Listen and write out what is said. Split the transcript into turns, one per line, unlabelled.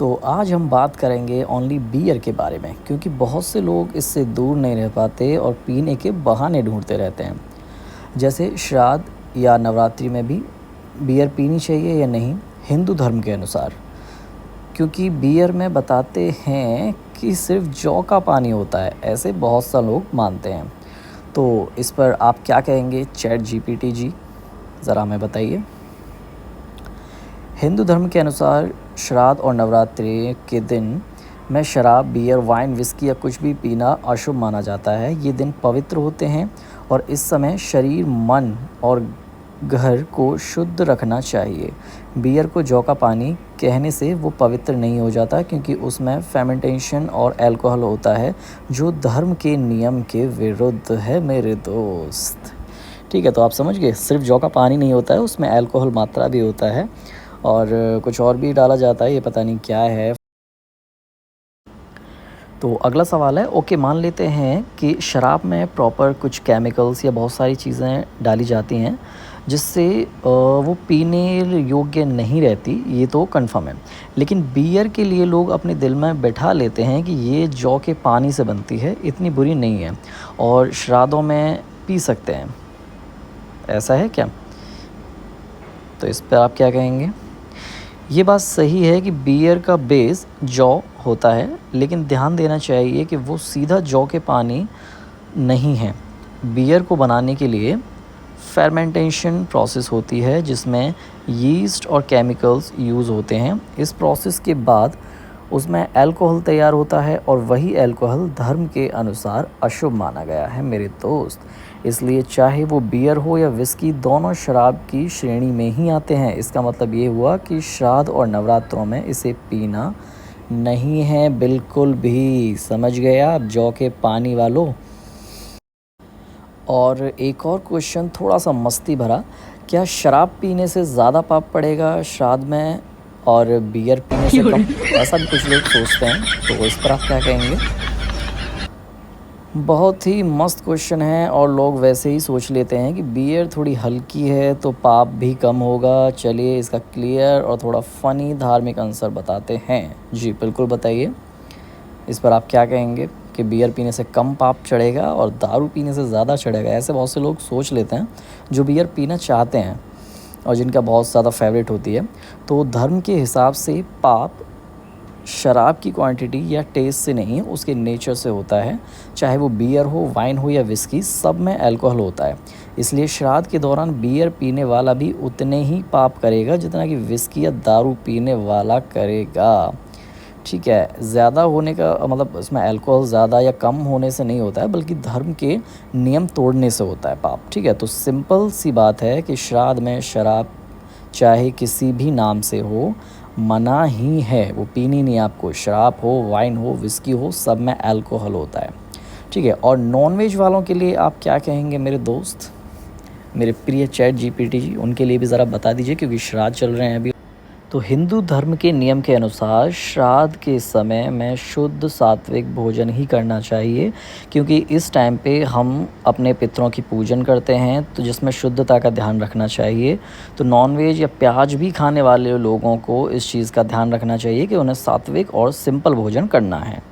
तो आज हम बात करेंगे ओनली बियर के बारे में, क्योंकि बहुत से लोग इससे दूर नहीं रह पाते और पीने के बहाने ढूंढते रहते हैं। जैसे श्राद्ध या नवरात्रि में भी बियर पीनी चाहिए या नहीं, हिंदू धर्म के अनुसार। क्योंकि बियर में बताते हैं कि सिर्फ जौ का पानी होता है, ऐसे बहुत सा लोग मानते हैं। तो इस पर आप क्या कहेंगे चैट जीपीटी जी, ज़रा हमें बताइए। हिंदू धर्म के अनुसार श्राद्ध और नवरात्रि के दिन में शराब, बियर, वाइन, विस्की या कुछ भी पीना अशुभ माना जाता है। ये दिन पवित्र होते हैं और इस समय शरीर, मन और घर को शुद्ध रखना चाहिए। बियर को जौ का पानी कहने से वो पवित्र नहीं हो जाता, क्योंकि उसमें फेर्मेंटेशन और अल्कोहल होता है, जो धर्म के नियम के विरुद्ध है मेरे दोस्त। ठीक है, तो आप समझ गए, सिर्फ जौ का पानी नहीं होता है, उसमें अल्कोहल मात्रा भी होता है और कुछ और भी डाला जाता है, ये पता नहीं क्या है। तो अगला सवाल है, ओके मान लेते हैं कि शराब में प्रॉपर कुछ केमिकल्स या बहुत सारी चीज़ें डाली जाती हैं जिससे वो पीने योग्य नहीं रहती, ये तो कंफर्म है। लेकिन बियर के लिए लोग अपने दिल में बैठा लेते हैं कि ये जौ के पानी से बनती है, इतनी बुरी नहीं है और श्राद्धों में पी सकते हैं। ऐसा है क्या? तो इस पर आप क्या कहेंगे? ये बात सही है कि बियर का बेस जौ होता है, लेकिन ध्यान देना चाहिए कि वो सीधा जौ के पानी नहीं है। बियर को बनाने के लिए फेर्मेंटेशन प्रोसेस होती है, जिसमें यीस्ट और केमिकल्स यूज़ होते हैं। इस प्रोसेस के बाद उसमें अल्कोहल तैयार होता है और वही अल्कोहल धर्म के अनुसार अशुभ माना गया है मेरे दोस्त। इसलिए चाहे वो बियर हो या विस्की, दोनों शराब की श्रेणी में ही आते हैं। इसका मतलब ये हुआ कि श्राद्ध और नवरात्रों में इसे पीना नहीं है बिल्कुल भी। समझ गए आप जौ के पानी वालों? और एक और क्वेश्चन थोड़ा सा मस्ती भरा, क्या शराब पीने से ज़्यादा पाप पड़ेगा श्राद्ध में और बियर पीने से कम? ऐसा भी कुछ लोग सोचते हैं, तो इस पर आप क्या कहेंगे? बहुत ही मस्त क्वेश्चन है और लोग वैसे ही सोच लेते हैं कि बियर थोड़ी हल्की है तो पाप भी कम होगा। चलिए इसका क्लियर और थोड़ा फ़नी धार्मिक आंसर बताते हैं। जी बिल्कुल बताइए, इस पर आप क्या कहेंगे कि बियर पीने से कम पाप चढ़ेगा और दारू पीने से ज़्यादा चढ़ेगा? ऐसे बहुत से लोग सोच लेते हैं जो बियर पीना चाहते हैं और जिनका बहुत ज़्यादा फेवरेट होती है। तो धर्म के हिसाब से पाप शराब की क्वांटिटी या टेस्ट से नहीं, उसके नेचर से होता है। चाहे वो बियर हो, वाइन हो या विस्की, सब में अल्कोहल होता है। इसलिए श्राद्ध के दौरान बियर पीने वाला भी उतने ही पाप करेगा जितना कि विस्की या दारू पीने वाला करेगा। ठीक है, ज़्यादा होने का मतलब इसमें अल्कोहल ज़्यादा या कम होने से नहीं होता है, बल्कि धर्म के नियम तोड़ने से होता है पाप। ठीक है, तो सिंपल सी बात है कि श्राद्ध में शराब चाहे किसी भी नाम से हो, मना ही है, वो पीनी नहीं आपको। शराब हो, वाइन हो, विस्की हो, सब में अल्कोहल होता है। ठीक है, और नॉनवेज वालों के लिए आप क्या कहेंगे मेरे दोस्त, मेरे प्रिय चैट जीपीटी जी? उनके लिए भी ज़रा बता दीजिए, क्योंकि श्राद्ध चल रहे हैं अभी। तो हिंदू धर्म के नियम के अनुसार श्राद्ध के समय में शुद्ध सात्विक भोजन ही करना चाहिए, क्योंकि इस टाइम पे हम अपने पितरों की पूजन करते हैं, तो जिसमें शुद्धता का ध्यान रखना चाहिए। तो नॉनवेज या प्याज भी खाने वाले लोगों को इस चीज़ का ध्यान रखना चाहिए कि उन्हें सात्विक और सिंपल भोजन करना है।